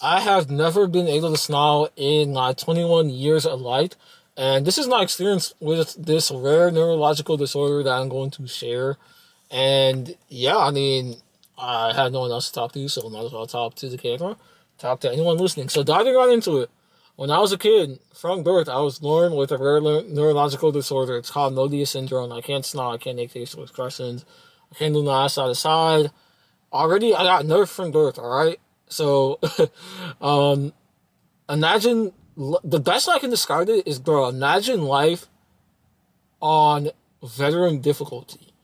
I have never been able to smile in my 21 years of life, and this is my experience with this rare neurological disorder that I'm going to share. And yeah, I mean, I had no one else to talk to, so I might as well talk to the camera, talk to anyone listening. So diving right into it. When I was a kid, from birth, I was born with a rare neurological disorder. It's called Moebius syndrome. I can't smile. I can't make facial expressions. I can't do my eyes side to side. Already, I got nerfed from birth. All right. So, um, imagine the best way I can describe it is, bro. Imagine life on veteran difficulty,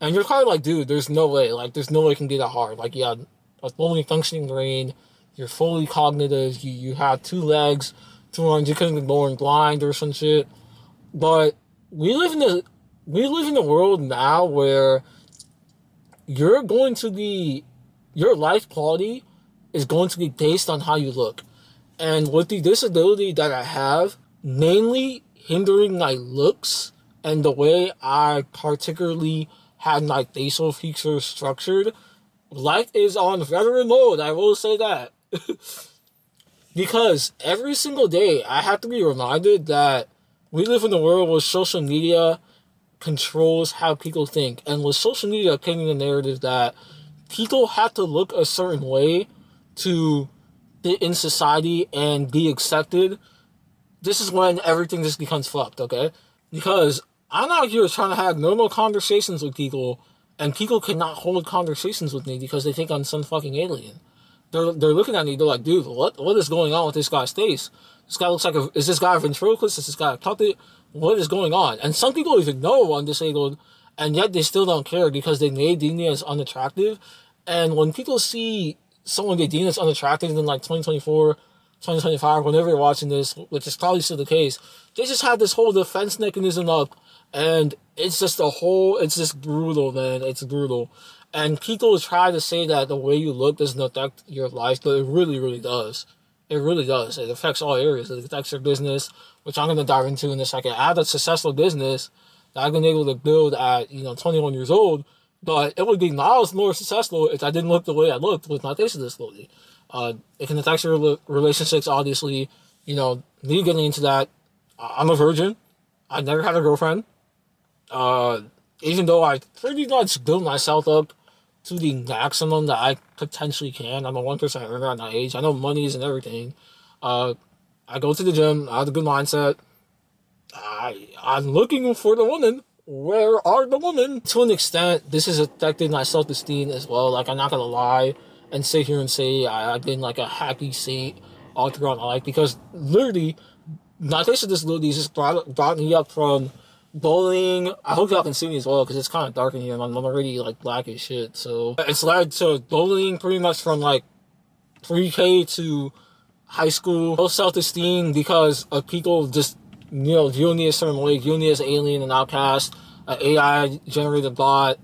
and you're kind of like, dude, there's no way. Like, there's no way it can be that hard. Like, you have a fully functioning brain. You're fully cognitive. You have two legs, two arms. You couldn't be born blind or some shit. But we live in a we live in a world now where you're going to be your life quality is going to be based on how you look. And with the disability that I have, mainly hindering my looks and the way I particularly had my facial features structured, life is on veteran mode, I will say that. Because every single day I have to be reminded that we live in a world where social media controls how people think. And with social media painting the narrative that people have to look a certain way to fit in society and be accepted, this is when everything just becomes fucked, okay? Because I'm out here trying to have normal conversations with people, and people cannot hold conversations with me because they think I'm some fucking alien. They're looking at me, they're like, dude, what is going on with this guy's face? This guy looks like is this guy a ventriloquist? Is this guy a puppet? What is going on? And some people even know I'm disabled, and yet they still don't care because they may deem me as unattractive. And when people see someone they deem as unattractive in like 2024, 2025, whenever you're watching this, which is probably still the case, they just have this whole defense mechanism up, and it's just brutal, man. It's brutal. And people try to say that the way you look doesn't affect your life, but it really, really does. It really does. It affects all areas. It affects your business, which I'm going to dive into in a second. I have a successful business that I've been able to build at, 21 years old, but it would be miles more successful if I didn't look the way I looked with my facial disability. It can affect your relationships, obviously. Me getting into that, I'm a virgin. I never had a girlfriend. Uh, Even though I pretty much built myself up to the maximum that I potentially can. I'm a 1% earner at my age. I know monies and everything. Uh, I go to the gym. I have a good mindset. I'm looking for the woman. Where are the women? To an extent, this has affected my self-esteem as well. Like, I'm not gonna lie and sit here and say I've been like a happy saint all throughout my life, because literally, my facial disabilities just brought me up from bullying. I hope y'all can see me as well because it's kind of dark in here and I'm already like black as shit. So it's led to bullying pretty much from like pre-K to high school. Low self-esteem because of people just, viewing me a certain way, viewing me as an alien and outcast, an AI generated bot.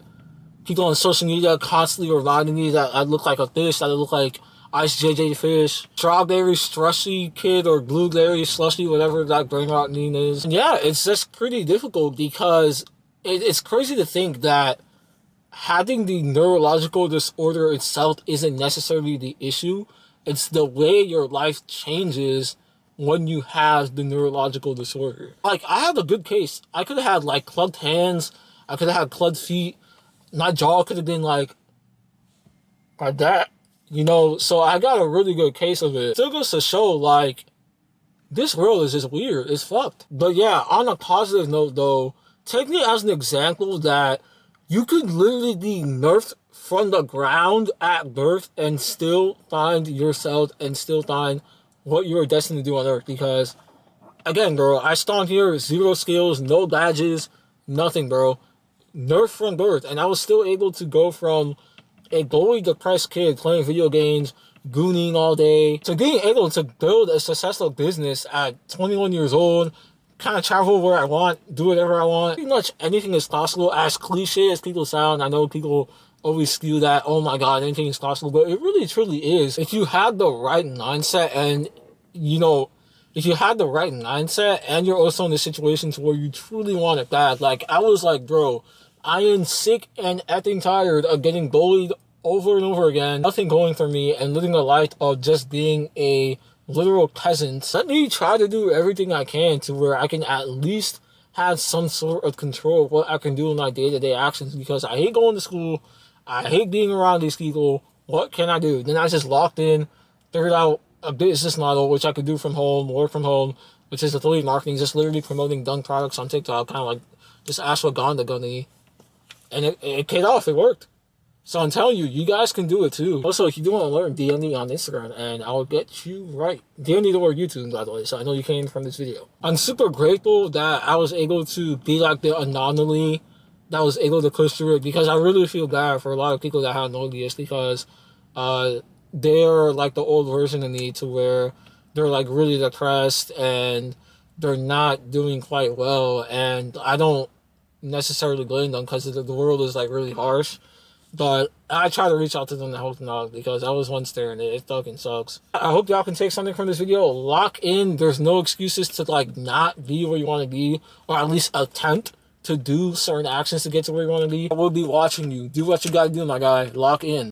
People on social media constantly reminding me that I look like a fish, that I look like Ice JJ Fish, Strawberry Slushy Kid, or Blueberry Slushy, whatever that brain rot name is. And yeah, it's just pretty difficult because it's crazy to think that having the neurological disorder itself isn't necessarily the issue. It's the way your life changes when you have the neurological disorder. Like, I had a good case. I could have had like clubbed hands, I could have had clubbed feet, my jaw could have been like that. So I got a really good case of it. Still goes to show, like, this world is just weird. It's fucked. But yeah, on a positive note, though, take me as an example that you could literally be nerfed from the ground at birth and still find yourself and still find what you were destined to do on Earth. Because, again, bro, I spawned here, zero skills, no badges, nothing, bro. Nerfed from birth. And I was still able to go from a bully depressed kid playing video games, gooning all day, to being able to build a successful business at 21 years old, kind of travel where I want, do whatever I want. Pretty much anything is possible, as cliche as people sound. I know people always spew that, oh my god, anything is possible, but it really truly is. If you have the right mindset and, if you had the right mindset and you're also in a situation to where you truly want it bad, like, I was like, bro, I am sick and effing tired of getting bullied over and over again, nothing going for me, and living a life of just being a literal peasant. Let me try to do everything I can to where I can at least have some sort of control of what I can do in my day-to-day actions, because I hate going to school. I hate being around these people. What can I do? Then I just locked in, figured out a business model, which I could do from home, work from home, which is affiliate marketing, just literally promoting done products on TikTok, kind of like just ashwagandha gunny. And it paid off. It worked. So I'm telling you, you guys can do it too. Also, if you do want to learn, DM me on Instagram and I'll get you right. DM me or YouTube, by the way, so I know you came from this video. I'm super grateful that I was able to be like the anomaly that was able to push through it, because I really feel bad for a lot of people that have Moebius, because they're like the old version of me, to where they're like really depressed and they're not doing quite well. And I don't necessarily blame them, because the world is like really harsh. But I try to reach out to them to help them out, because I was once there and it fucking sucks. I hope y'all can take something from this video. Lock in. There's no excuses to like not be where you want to be, or at least attempt to do certain actions to get to where you want to be. I will be watching you. Do what you gotta do, my guy. Lock in.